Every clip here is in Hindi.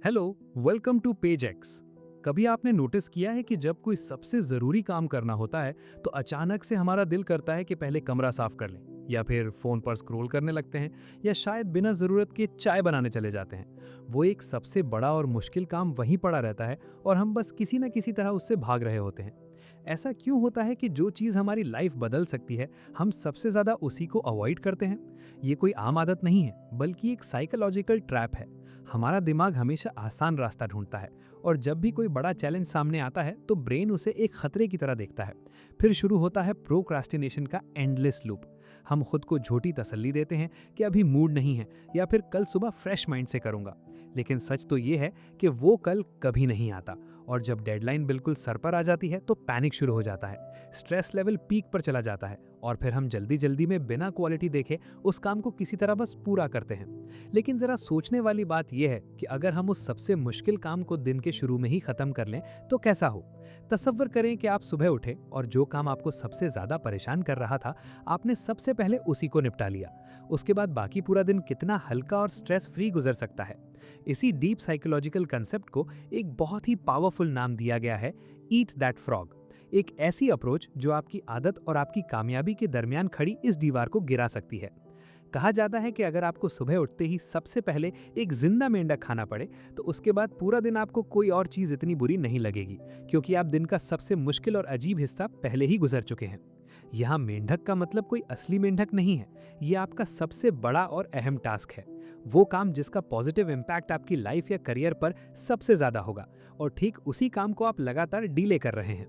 Hello, welcome to page X. कभी आपने नोटिस किया है कि जब कोई सबसे ज़रूरी काम करना होता है तो अचानक से हमारा दिल करता है कि पहले कमरा साफ कर लें या फिर फ़ोन पर स्क्रॉल करने लगते हैं या शायद बिना ज़रूरत के चाय बनाने चले जाते हैं। वो एक सबसे बड़ा और मुश्किल काम वहीं पड़ा रहता है और हम बस किसी न किसी तरह उससे भाग रहे होते हैं। ऐसा क्यों होता है कि जो चीज़ हमारी लाइफ बदल सकती है, हम सबसे ज़्यादा उसी को अवॉइड करते हैं? ये कोई आम आदत नहीं है, बल्कि एक साइकोलॉजिकल ट्रैप है। हमारा दिमाग हमेशा आसान रास्ता ढूंढता है और जब भी कोई बड़ा चैलेंज सामने आता है तो ब्रेन उसे एक खतरे की तरह देखता है। फिर शुरू होता है प्रोक्रास्टिनेशन का एंडलेस लूप। हम खुद को झूठी तसल्ली देते हैं कि अभी मूड नहीं है या फिर कल सुबह फ्रेश माइंड से करूंगा। लेकिन सच तो ये है कि वो कल कभी नहीं आता और जब डेडलाइन बिल्कुल सर पर आ जाती है तो पैनिक शुरू हो जाता है, स्ट्रेस लेवल पीक पर चला जाता है और फिर हम जल्दी जल्दी में बिना क्वालिटी देखे उस काम को किसी तरह बस पूरा करते हैं। लेकिन जरा सोचने वाली बात यह है कि अगर हम उस सबसे मुश्किल काम को दिन के शुरू में ही खत्म कर लें तो कैसा हो। तसव्वुर करें कि आप सुबह उठे और जो काम आपको सबसे ज्यादा परेशान कर रहा था, आपने सबसे पहले उसी को निपटा लिया। उसके बाद बाकी पूरा दिन कितना हल्का और स्ट्रेस फ्री गुजर सकता है। इसी डीप साइकोलॉजिकल कंसेप्ट को एक बहुत ही पावरफुल नाम दिया गया है, ईट दैट फ्रॉग। एक ऐसी अप्रोच जो आपकी आदत और आपकी कामयाबी के दरमियान खड़ी इस दीवार को गिरा सकती है। कहा जाता है कि अगर आपको सुबह उठते ही सबसे पहले एक जिंदा मेंढक खाना पड़े तो उसके बाद पूरा दिन आपको कोई और चीज इतनी बुरी नहीं लगेगी, क्योंकि आप दिन का सबसे मुश्किल और अजीब हिस्सा पहले ही गुजर चुके हैं। यहाँ मेंढक का मतलब कोई असली मेंढक नहीं है, ये आपका सबसे बड़ा और अहम टास्क है। वो काम जिसका पॉजिटिव इम्पैक्ट आपकी लाइफ या करियर पर सबसे ज्यादा होगा, और ठीक उसी काम को आप लगातार डीले कर रहे हैं।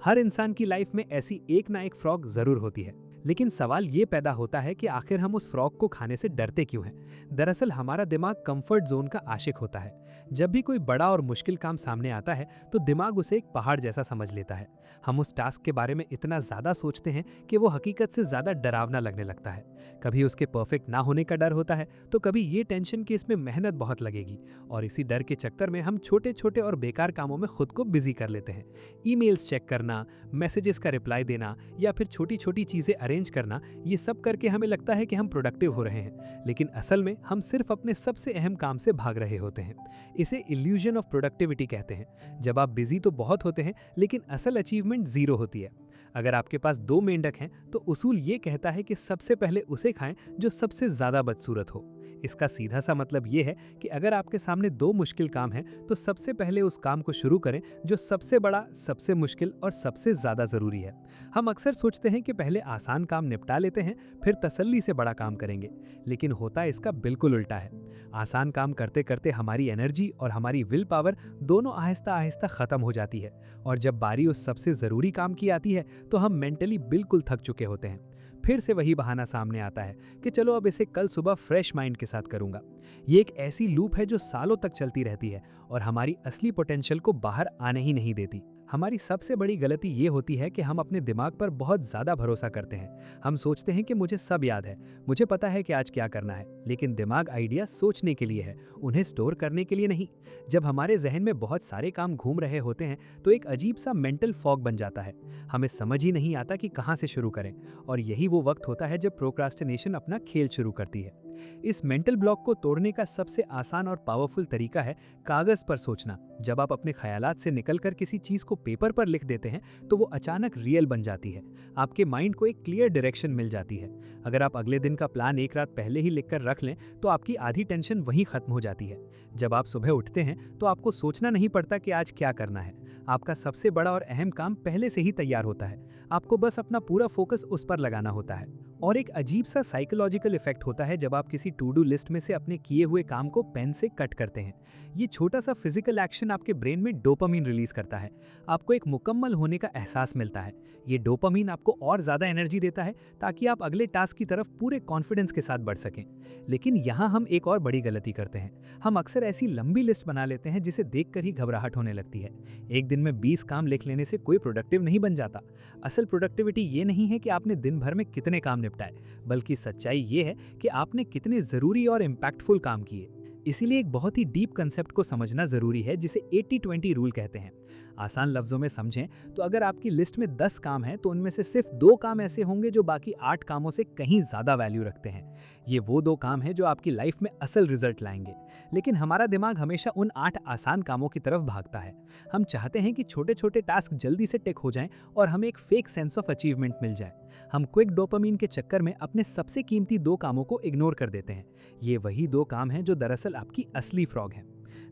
हर इंसान की लाइफ में ऐसी एक ना एक फ्रॉग जरूर होती है, लेकिन सवाल ये पैदा होता है कि आखिर हम उस फ्रॉग को खाने से डरते क्यों हैं? दरअसल हमारा दिमाग कंफर्ट जोन का आशिक होता है। जब भी कोई बड़ा और मुश्किल काम सामने आता है तो दिमाग उसे एक पहाड़ जैसा समझ लेता है। हम उस टास्क के बारे में इतना ज्यादा सोचते हैं कि वो हकीकत से ज्यादा डरावना लगने लगता है। कभी उसके परफेक्ट ना होने का डर होता है तो कभी ये टेंशन कि इसमें मेहनत बहुत लगेगी, और इसी डर के चक्कर में हम छोटे छोटे और बेकार कामों में खुद को बिजी कर लेते हैं। ईमेल्स चेक करना, मैसेजेस का रिप्लाई देना या फिर छोटी छोटी चीजें अरेंज करना, ये सब करके हमें लगता है कि हम प्रोडक्टिव हो रहे हैं, लेकिन असल में हम सिर्फ अपने सबसे अहम काम से भाग रहे होते हैं। इसे इल्यूजन ऑफ प्रोडक्टिविटी कहते हैं। जब आप बिजी तो बहुत होते हैं लेकिन असल अचीवमेंट जीरो होती है। अगर आपके पास दो मेंढक हैं तो उसूल ये कहता है कि सबसे पहले उसे खाएं जो सबसे ज्यादा बदसूरत हो। इसका सीधा सा मतलब ये है कि अगर आपके सामने दो मुश्किल काम हैं तो सबसे पहले उस काम को शुरू करें जो सबसे बड़ा, सबसे मुश्किल और सबसे ज्यादा जरूरी है। हम अक्सर सोचते हैं कि पहले आसान काम निपटा लेते हैं, फिर तसल्ली से बड़ा काम करेंगे, लेकिन होता इसका बिल्कुल उल्टा है। आसान काम करते करते हमारी एनर्जी और हमारी विल पावर दोनों आहिस्ता आहिस्ता खत्म हो जाती है, और जब बारी उस सबसे जरूरी काम की आती है तो हम मेंटली बिल्कुल थक चुके होते हैं। फिर से वही बहाना सामने आता है कि चलो अब इसे कल सुबह फ्रेश माइंड के साथ करूंगा। ये एक ऐसी लूप है जो सालों तक चलती रहती है और हमारी असली पोटेंशियल को बाहर आने ही नहीं देती। हमारी सबसे बड़ी गलती ये होती है कि हम अपने दिमाग पर बहुत ज्यादा भरोसा करते हैं। हम सोचते हैं कि मुझे सब याद है, मुझे पता है कि आज क्या करना है, लेकिन दिमाग आइडिया सोचने के लिए है, उन्हें स्टोर करने के लिए नहीं। जब हमारे जहन में बहुत सारे काम घूम रहे होते हैं तो एक अजीब सा मेंटल फॉग बन जाता है। हमें समझ ही नहीं आता कि कहाँ से शुरू करें, और यही वो वक्त होता है जब प्रोक्रास्टिनेशन अपना खेल शुरू करती है। इस मेंटल ब्लॉक को तोड़ने का सबसे आसान और पावरफुल तरीका है कागज पर सोचना। जब आप अपने ख्यालात से निकलकर किसी चीज को पेपर पर लिख देते हैं तो वो अचानक रियल बन जाती है। आपके माइंड को एक क्लियर डायरेक्शन मिल जाती है। अगर आप अगले दिन का प्लान एक रात पहले ही लिखकर रख लें तो आपकी आधी टेंशन वहीं खत्म हो जाती है। जब आप सुबह उठते हैं तो आपको सोचना नहीं पड़ता कि आज क्या करना है। आपका सबसे बड़ा और अहम काम पहले से ही तैयार होता है, आपको बस अपना पूरा फोकस उस पर लगाना होता है। और एक अजीब सा साइकोलॉजिकल इफेक्ट होता है जब आप किसी टू डू लिस्ट में से अपने किए हुए काम को पेन से कट करते हैं। ये छोटा सा फिजिकल एक्शन आपके ब्रेन में डोपामीन रिलीज करता है। आपको एक मुकम्मल होने का एहसास मिलता है। ये डोपामीन आपको और ज्यादा एनर्जी देता है ताकि आप अगले टास्क की तरफ पूरे कॉन्फिडेंस के साथ बढ़ सकें। लेकिन यहाँ हम एक और बड़ी गलती करते हैं। हम अक्सर ऐसी लंबी लिस्ट बना लेते हैं जिसे देखकर ही घबराहट होने लगती है। एक दिन में 20 काम लिख लेने से कोई प्रोडक्टिव नहीं बन जाता। असल प्रोडक्टिविटी ये नहीं है कि आपने दिन भर में कितने काम निपटाए, बल्कि सच्चाई ये है कि आपने कितने जरूरी और इम्पैक्टफुल काम किए। इसीलिए एक बहुत ही डीप कंसेप्ट को समझना जरूरी है जिसे 80-20 रूल कहते हैं। आसान लफ्जों में समझें तो अगर आपकी लिस्ट में 10 काम हैं तो उनमें से सिर्फ 2 काम ऐसे होंगे जो बाकी 8 कामों से कहीं ज्यादा वैल्यू रखते हैं। ये वो 2 काम हैं जो आपकी लाइफ में असल रिजल्ट लाएंगे। लेकिन हमारा दिमाग हमेशा उन 8 आसान कामों की तरफ भागता है। हम चाहते हैं कि छोटे-छोटे टास्क जल्दी से टिक हो जाएं और हमें एक फेक सेंस ऑफ अचीवमेंट मिल जाए। हम क्विक डोपामिन के चक्कर में अपने सबसे कीमती 2 कामों को इग्नोर कर देते हैं। ये वही 2 काम हैं जो दरअसल आपकी असली फ्रॉग हैं।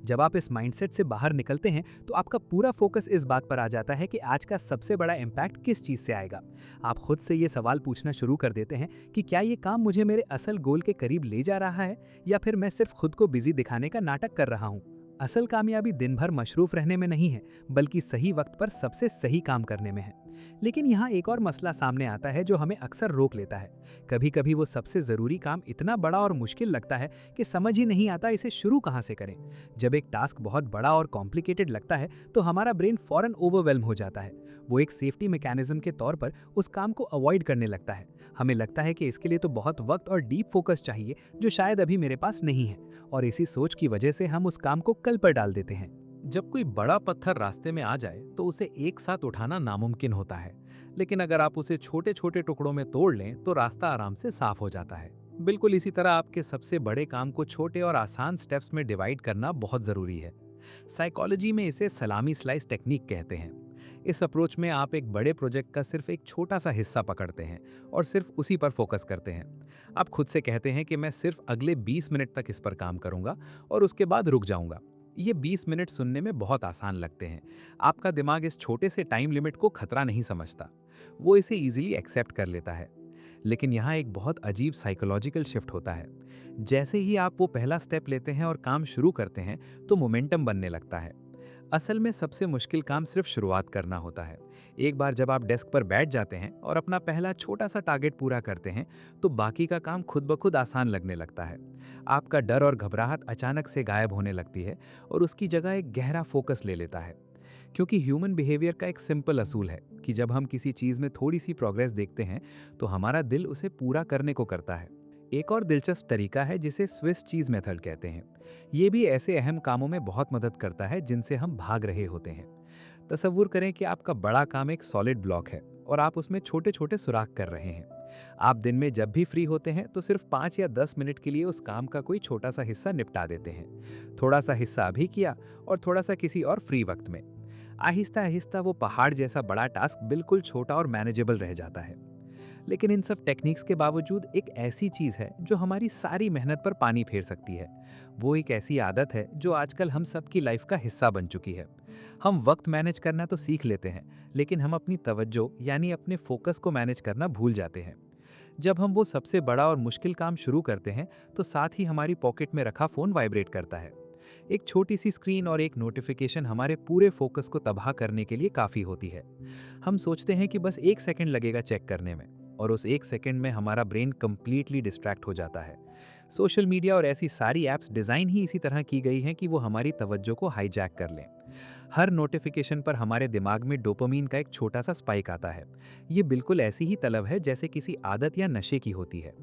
जब आप इस माइंडसेट से बाहर निकलते हैं तो आपका पूरा फोकस इस बात पर आ जाता है कि आज का सबसे बड़ा इम्पैक्ट किस चीज़ से आएगा। आप खुद से ये सवाल पूछना शुरू कर देते हैं कि क्या ये काम मुझे मेरे असल गोल के करीब ले जा रहा है या फिर मैं सिर्फ खुद को बिजी दिखाने का नाटक कर रहा हूँ। असल कामयाबी दिन भर मशरूफ रहने में नहीं है, बल्कि सही वक्त पर सबसे सही काम करने में है। लेकिन यहाँ एक और मसला सामने आता है जो हमें अक्सर रोक लेता है। कभी कभी वो सबसे ज़रूरी काम इतना बड़ा और मुश्किल लगता है कि समझ ही नहीं आता इसे शुरू कहाँ से करें। जब एक टास्क बहुत बड़ा और कॉम्प्लिकेटेड लगता है तो हमारा ब्रेन फौरन ओवरवेल्म हो जाता है। वो एक सेफ्टी मैकेनिज्म के तौर पर उस काम को अवॉइड करने लगता है। हमें लगता है कि इसके लिए तो बहुत वक्त और डीप फोकस चाहिए जो शायद अभी मेरे पास नहीं है, और इसी सोच की वजह से हम उस काम को कल पर डाल देते हैं। जब कोई बड़ा पत्थर रास्ते में आ जाए तो उसे एक साथ उठाना नामुमकिन होता है, लेकिन अगर आप उसे छोटे छोटे टुकड़ों में तोड़ लें तो रास्ता आराम से साफ हो जाता है। बिल्कुल इसी तरह आपके सबसे बड़े काम को छोटे और आसान स्टेप्स में डिवाइड करना बहुत ज़रूरी है। साइकोलॉजी में इसे सलामी स्लाइस टेक्निक कहते हैं। इस अप्रोच में आप एक बड़े प्रोजेक्ट का सिर्फ एक छोटा सा हिस्सा पकड़ते हैं और सिर्फ उसी पर फोकस करते हैं। आप खुद से कहते हैं कि मैं सिर्फ अगले 20 मिनट तक इस पर काम करूंगा और उसके बाद रुक जाऊंगा। ये 20 मिनट सुनने में बहुत आसान लगते हैं। आपका दिमाग इस छोटे से टाइम लिमिट को खतरा नहीं समझता, वो इसे इजीली एक्सेप्ट कर लेता है। लेकिन यहाँ एक बहुत अजीब साइकोलॉजिकल शिफ्ट होता है। जैसे ही आप वो पहला स्टेप लेते हैं और काम शुरू करते हैं तो मोमेंटम बनने लगता है। असल में सबसे मुश्किल काम सिर्फ शुरुआत करना होता है। एक बार जब आप डेस्क पर बैठ जाते हैं और अपना पहला छोटा सा टारगेट पूरा करते हैं तो बाकी का काम खुद ब खुद आसान लगने लगता है। आपका डर और घबराहट अचानक से गायब होने लगती है और उसकी जगह एक गहरा फोकस ले लेता है। क्योंकि ह्यूमन बिहेवियर का एक सिंपल असूल है कि जब हम किसी चीज़ में थोड़ी सी प्रोग्रेस देखते हैं तो हमारा दिल उसे पूरा करने को करता है। एक और दिलचस्प तरीका है जिसे स्विस चीज़ मेथड कहते हैं। ये भी ऐसे अहम कामों में बहुत मदद करता है जिनसे हम भाग रहे होते हैं। तसव्वुर करें कि आपका बड़ा काम एक सॉलिड ब्लॉक है और आप उसमें छोटे छोटे सुराख कर रहे हैं। आप दिन में जब भी फ्री होते हैं तो सिर्फ 5 या 10 मिनट के लिए उस काम का कोई छोटा सा हिस्सा निपटा देते हैं। थोड़ा सा हिस्सा अभी किया और थोड़ा सा किसी और फ्री वक्त में। आहिस्ता आहिस्ता वो पहाड़ जैसा बड़ा टास्क बिल्कुल छोटा और मैनेजेबल रह जाता है। लेकिन इन सब टेक्निक्स के बावजूद एक ऐसी चीज़ है जो हमारी सारी मेहनत पर पानी फेर सकती है। वो एक ऐसी आदत है जो आजकल हम सबकी लाइफ का हिस्सा बन चुकी है। हम वक्त मैनेज करना तो सीख लेते हैं, लेकिन हम अपनी तवज्जो यानी अपने फोकस को मैनेज करना भूल जाते हैं। जब हम वो सबसे बड़ा और मुश्किल काम शुरू करते हैं तो साथ ही हमारी पॉकेट में रखा फ़ोन वाइब्रेट करता है। एक छोटी सी स्क्रीन और एक नोटिफिकेशन हमारे पूरे फोकस को तबाह करने के लिए काफ़ी होती है। हम सोचते हैं कि बस 1 सेकंड लगेगा चेक करने में, और उस 1 सेकंड में हमारा ब्रेन कंप्लीटली डिस्ट्रैक्ट हो जाता है। सोशल मीडिया और ऐसी सारी ऐप्स डिज़ाइन ही इसी तरह की गई हैं कि वो हमारी तवज्जो को हाईजैक कर लें। हर नोटिफिकेशन पर हमारे दिमाग में डोपामीन का एक छोटा सा स्पाइक आता है। ये बिल्कुल ऐसी ही तलब है जैसे किसी आदत या नशे की होती है।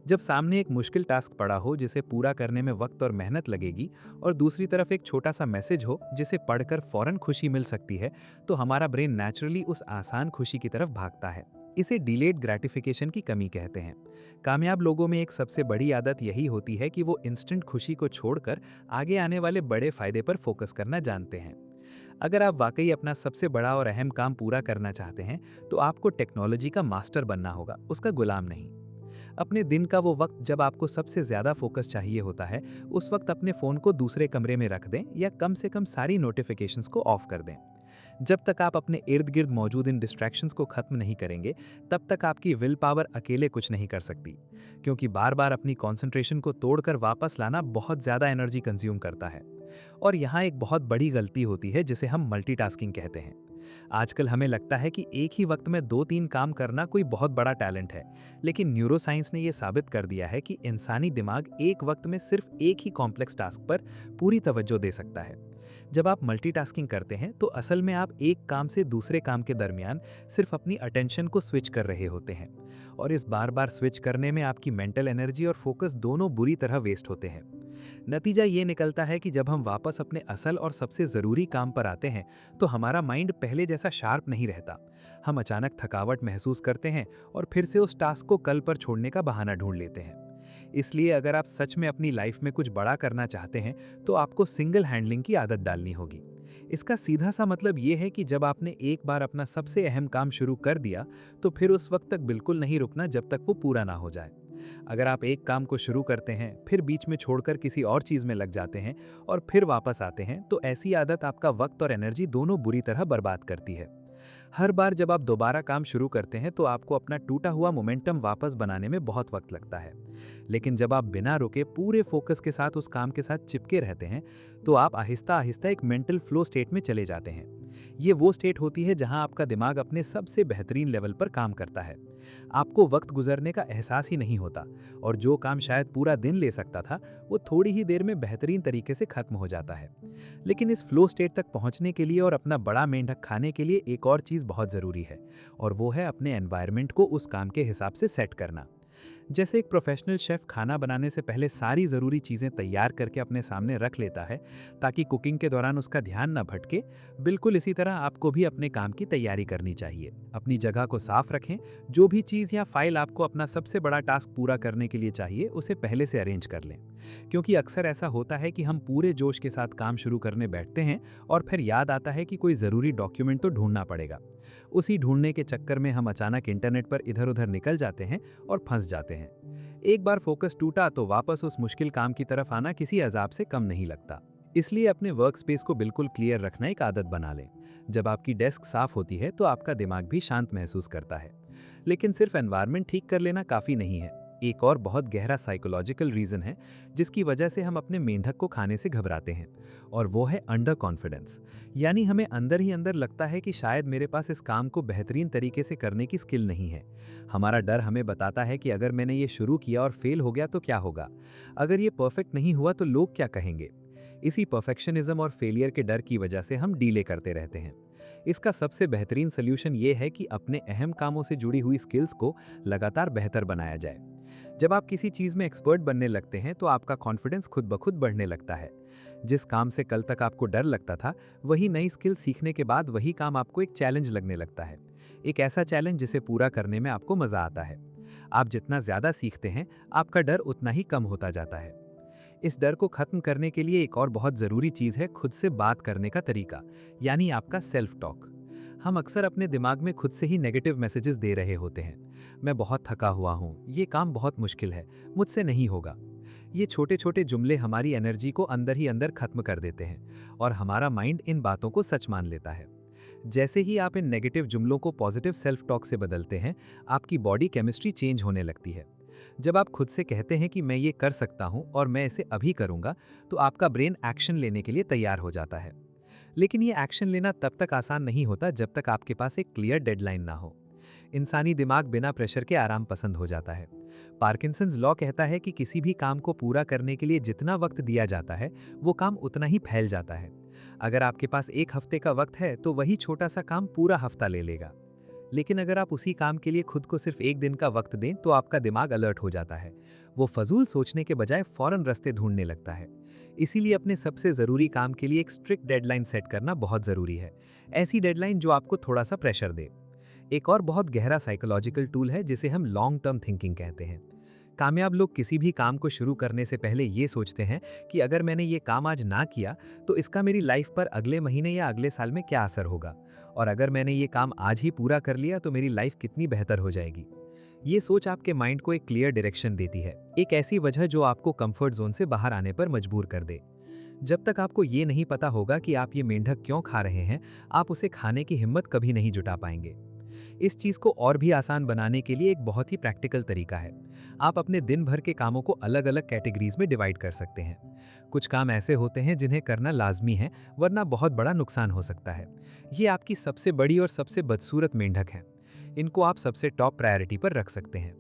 जब सामने एक मुश्किल टास्क पड़ा हो जिसे पूरा करने में वक्त और मेहनत लगेगी, और दूसरी तरफ एक छोटा सा मैसेज हो जिसे पढ़कर फौरन खुशी मिल सकती है, तो हमारा ब्रेन नेचुरली उस आसान खुशी की तरफ भागता है। इसे डिलेड ग्रेटिफिकेशन की कमी कहते हैं। कामयाब लोगों में एक सबसे बड़ी आदत यही होती है कि वो इंस्टेंट खुशी को छोड़कर आगे आने वाले बड़े फायदे पर फोकस करना जानते हैं। अगर आप वाकई अपना सबसे बड़ा और अहम काम पूरा करना चाहते हैं तो आपको टेक्नोलॉजी का मास्टर बनना होगा, उसका गुलाम नहीं। अपने दिन का वो वक्त जब आपको सबसे ज़्यादा फोकस चाहिए होता है, उस वक्त अपने फ़ोन को दूसरे कमरे में रख दें या कम से कम सारी नोटिफिकेशंस को ऑफ कर दें। जब तक आप अपने इर्द गिर्द मौजूद इन डिस्ट्रैक्शंस को खत्म नहीं करेंगे, तब तक आपकी विल पावर अकेले कुछ नहीं कर सकती, क्योंकि बार बार अपनी कंसंट्रेशन को तोड़कर वापस लाना बहुत ज़्यादा एनर्जी कंज्यूम करता है। और यहाँ एक बहुत बड़ी गलती होती है जिसे हम मल्टीटास्किंग कहते हैं। आजकल हमें लगता है कि एक ही वक्त में 2-3 काम करना कोई बहुत बड़ा टैलेंट है, लेकिन न्यूरोसाइंस ने यह साबित कर दिया है कि इंसानी दिमाग एक वक्त में सिर्फ एक ही कॉम्प्लेक्स टास्क पर पूरी तवज्जो दे सकता है। जब आप मल्टीटास्किंग करते हैं तो असल में आप एक काम से दूसरे काम के दरमियान सिर्फ अपनी अटेंशन को स्विच कर रहे होते हैं, और इस बार बार स्विच करने में आपकी मेंटल एनर्जी और फोकस दोनों बुरी तरह वेस्ट होते हैं। नतीजा ये निकलता है कि जब हम वापस अपने असल और सबसे ज़रूरी काम पर आते हैं तो हमारा माइंड पहले जैसा शार्प नहीं रहता। हम अचानक थकावट महसूस करते हैं और फिर से उस टास्क को कल पर छोड़ने का बहाना ढूंढ लेते हैं। इसलिए अगर आप सच में अपनी लाइफ में कुछ बड़ा करना चाहते हैं तो आपको सिंगल हैंडलिंग की आदत डालनी होगी। इसका सीधा सा मतलब ये है कि जब आपने एक बार अपना सबसे अहम काम शुरू कर दिया तो फिर उस वक्त तक बिल्कुल नहीं रुकना जब तक वो पूरा ना हो जाए। अगर आप एक काम को शुरू करते हैं, फिर बीच में छोड़कर किसी और चीज़ में लग जाते हैं और फिर वापस आते हैं, तो ऐसी आदत आपका वक्त और एनर्जी दोनों बुरी तरह बर्बाद करती है। हर बार जब आप दोबारा काम शुरू करते हैं तो आपको अपना टूटा हुआ मोमेंटम वापस बनाने में बहुत वक्त लगता है। लेकिन जब आप बिना रुके पूरे फोकस के साथ उस काम के साथ चिपके रहते हैं तो आप आहिस्ता आहिस्ता एक मेंटल फ्लो स्टेट में चले जाते हैं। ये वो स्टेट होती है जहां आपका दिमाग अपने सबसे बेहतरीन लेवल पर काम करता है। आपको वक्त गुजरने का एहसास ही नहीं होता और जो काम शायद पूरा दिन ले सकता था वो थोड़ी ही देर में बेहतरीन तरीके से खत्म हो जाता है। लेकिन इस फ्लो स्टेट तक पहुंचने के लिए और अपना बड़ा मेंढक खाने के लिए एक और चीज़ बहुत ज़रूरी है, और वो है अपने एनवायरनमेंट को उस काम के हिसाब से सेट करना। जैसे एक प्रोफेशनल शेफ खाना बनाने से पहले सारी ज़रूरी चीज़ें तैयार करके अपने सामने रख लेता है ताकि कुकिंग के दौरान उसका ध्यान न भटके, बिल्कुल इसी तरह आपको भी अपने काम की तैयारी करनी चाहिए। अपनी जगह को साफ रखें, जो भी चीज़ या फाइल आपको अपना सबसे बड़ा टास्क पूरा करने के लिए चाहिए उसे पहले से अरेंज कर लें। क्योंकि अक्सर ऐसा होता है कि हम पूरे जोश के साथ काम शुरू करने बैठते हैं और फिर याद आता है कि कोई ज़रूरी डॉक्यूमेंट तो ढूंढना पड़ेगा। उसी ढूंढने के चक्कर में हम अचानक इंटरनेट पर इधर उधर निकल जाते हैं और फंस जाते हैं। एक बार फोकस टूटा तो वापस उस मुश्किल काम की तरफ आना किसी अजाब से कम नहीं लगता। इसलिए अपने वर्क स्पेस को बिल्कुल क्लियर रखना एक आदत बना लें। जब आपकी डेस्क साफ होती है तो आपका दिमाग भी शांत महसूस करता है। लेकिन सिर्फ एनवायरनमेंट ठीक कर लेना काफ़ी नहीं है। एक और बहुत गहरा साइकोलॉजिकल रीज़न है जिसकी वजह से हम अपने मेंढक को खाने से घबराते हैं, और वो है अंडर कॉन्फिडेंस। यानी हमें अंदर ही अंदर लगता है कि शायद मेरे पास इस काम को बेहतरीन तरीके से करने की स्किल नहीं है। हमारा डर हमें बताता है कि अगर मैंने ये शुरू किया और फेल हो गया तो क्या होगा, अगर ये परफेक्ट नहीं हुआ तो लोग क्या कहेंगे। इसी परफेक्शनिज्म और फेलियर के डर की वजह से हम डीले करते रहते हैं। इसका सबसे बेहतरीन सोल्यूशन ये है कि अपने अहम कामों से जुड़ी हुई स्किल्स को लगातार बेहतर बनाया जाए। जब आप किसी चीज़ में एक्सपर्ट बनने लगते हैं तो आपका कॉन्फिडेंस खुद ब खुद बढ़ने लगता है। जिस काम से कल तक आपको डर लगता था, वही नई स्किल सीखने के बाद वही काम आपको एक चैलेंज लगने लगता है। एक ऐसा चैलेंज जिसे पूरा करने में आपको मज़ा आता है। आप जितना ज़्यादा सीखते हैं, आपका डर उतना ही कम होता जाता है। इस डर को खत्म करने के लिए एक और बहुत ज़रूरी चीज़ है खुद से बात करने का तरीका, यानी आपका सेल्फ टॉक। हम अक्सर अपने दिमाग में खुद से ही नेगेटिव मैसेजेस दे रहे होते हैं। मैं बहुत थका हुआ हूँ, ये काम बहुत मुश्किल है, मुझसे नहीं होगा। ये छोटे छोटे जुमले हमारी एनर्जी को अंदर ही अंदर खत्म कर देते हैं और हमारा माइंड इन बातों को सच मान लेता है। जैसे ही आप इन नेगेटिव जुमलों को पॉजिटिव सेल्फ टॉक से बदलते हैं, आपकी बॉडी केमिस्ट्री चेंज होने लगती है। जब आप खुद से कहते हैं कि मैं ये कर सकता हूँ और मैं इसे अभी करूँगा, तो आपका ब्रेन एक्शन लेने के लिए तैयार हो जाता है। लेकिन ये एक्शन लेना तब तक आसान नहीं होता जब तक आपके पास एक क्लियर डेडलाइन ना हो। इंसानी दिमाग बिना प्रेशर के आराम पसंद हो जाता है। पार्किंसंस लॉ कहता है कि किसी भी काम को पूरा करने के लिए जितना वक्त दिया जाता है, वो काम उतना ही फैल जाता है। अगर आपके पास एक हफ्ते का वक्त है तो वही छोटा सा काम पूरा हफ्ता ले लेगा। लेकिन अगर आप उसी काम के लिए खुद को सिर्फ एक दिन का वक्त दें तो आपका दिमाग अलर्ट हो जाता है। वो फजूल सोचने के बजाय फौरन रास्ते ढूंढने लगता है। इसीलिए अपने सबसे ज़रूरी काम के लिए एक स्ट्रिक्ट डेडलाइन सेट करना बहुत ज़रूरी है। ऐसी डेडलाइन जो आपको थोड़ा सा प्रेशर दे। एक और बहुत गहरा साइकोलॉजिकल टूल है जिसे हम लॉन्ग टर्म थिंकिंग कहते हैं। कामयाब लोग किसी भी काम को शुरू करने से पहले ये सोचते हैं कि अगर मैंने ये काम आज ना किया तो इसका मेरी लाइफ पर अगले महीने या अगले साल में क्या असर होगा, और अगर मैंने ये काम आज ही पूरा कर लिया तो मेरी लाइफ कितनी बेहतर हो जाएगी। ये सोच आपके माइंड को एक क्लियर डायरेक्शन देती है, एक ऐसी वजह जो आपको कंफर्ट जोन से बाहर आने पर मजबूर कर दे। जब तक आपको ये नहीं पता होगा कि आप ये मेंढक क्यों खा रहे हैं, आप उसे खाने की हिम्मत कभी नहीं जुटा पाएंगे। इस चीज़ को और भी आसान बनाने के लिए एक बहुत ही प्रैक्टिकल तरीका है। आप अपने दिन भर के कामों को अलग अलग कैटेगरीज में डिवाइड कर सकते हैं। कुछ काम ऐसे होते हैं जिन्हें करना लाजमी है, वरना बहुत बड़ा नुकसान हो सकता है। ये आपकी सबसे बड़ी और सबसे बदसूरत मेंढक हैं। इनको आप सबसे टॉप प्रायोरिटी पर रख सकते हैं।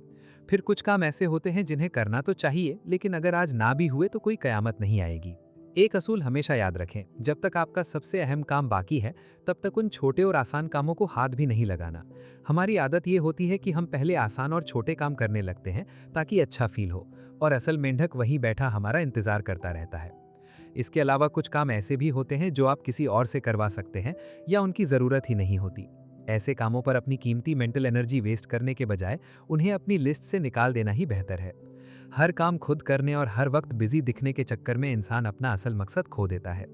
फिर कुछ काम ऐसे होते हैं जिन्हें करना तो चाहिए, लेकिन अगर आज ना भी हुए तो कोई कयामत नहीं आएगी। एक असूल हमेशा याद रखें, जब तक आपका सबसे अहम काम बाकी है तब तक उन छोटे और आसान कामों को हाथ भी नहीं लगाना। हमारी आदत ये होती है कि हम पहले आसान और छोटे काम करने लगते हैं ताकि अच्छा फील हो, और असल मेंढक वहीं बैठा हमारा इंतजार करता रहता है। इसके अलावा कुछ काम ऐसे भी होते हैं जो आप किसी और से करवा सकते हैं या उनकी ज़रूरत ही नहीं होती। ऐसे कामों पर अपनी कीमती मेंटल एनर्जी वेस्ट करने के बजाय उन्हें अपनी लिस्ट से निकाल देना ही बेहतर है। हर काम खुद करने और हर वक्त बिजी दिखने के चक्कर में इंसान अपना असल मकसद खो देता है।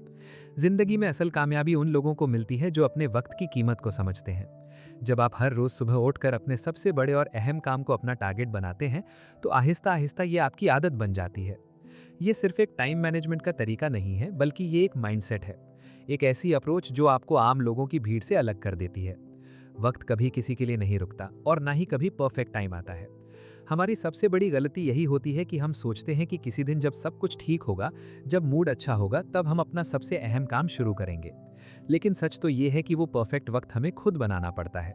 जिंदगी में असल कामयाबी उन लोगों को मिलती है जो अपने वक्त की कीमत को समझते हैं। जब आप हर रोज सुबह उठकर अपने सबसे बड़े और अहम काम को अपना टारगेट बनाते हैं, तो आहिस्ता आहिस्ता ये आपकी आदत बन जाती है। ये सिर्फ एक टाइम मैनेजमेंट का तरीका नहीं है, बल्कि ये एक माइंडसेट है, एक ऐसी अप्रोच जो आपको आम लोगों की भीड़ से अलग कर देती है। वक्त कभी किसी के लिए नहीं रुकता और ना ही कभी परफेक्ट टाइम आता है। हमारी सबसे बड़ी गलती यही होती है कि हम सोचते हैं कि किसी दिन जब सब कुछ ठीक होगा, जब मूड अच्छा होगा, तब हम अपना सबसे अहम काम शुरू करेंगे। लेकिन सच तो ये है कि वो परफेक्ट वक्त हमें खुद बनाना पड़ता है।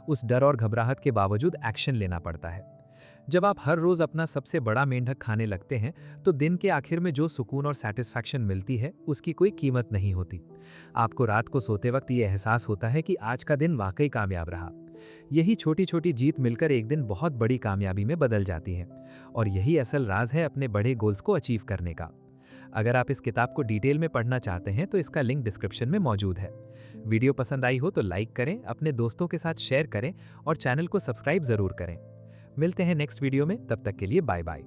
उस डर और घबराहट के बावजूद एक्शन लेना पड़ता है। जब आप हर रोज अपना सबसे बड़ा मेंढक खाने लगते हैं, तो दिन के आखिर में जो सुकून और सेटिस्फैक्शन मिलती है, उसकी कोई कीमत नहीं होती। आपको रात को सोते वक्त ये एहसास होता है कि आज का दिन वाकई कामयाब रहा। यही छोटी छोटी जीत मिलकर एक दिन बहुत बड़ी कामयाबी में बदल जाती है। और यही असल राज है अपने बड़े गोल्स को अचीव करने का। अगर आप इस किताब को डिटेल में पढ़ना चाहते हैं तो इसका लिंक डिस्क्रिप्शन में मौजूद है। वीडियो पसंद आई हो तो लाइक करें, अपने दोस्तों के साथ शेयर करें और चैनल को सब्सक्राइब जरूर करें। मिलते हैं नेक्स्ट वीडियो में, तब तक के लिए बाय बाय।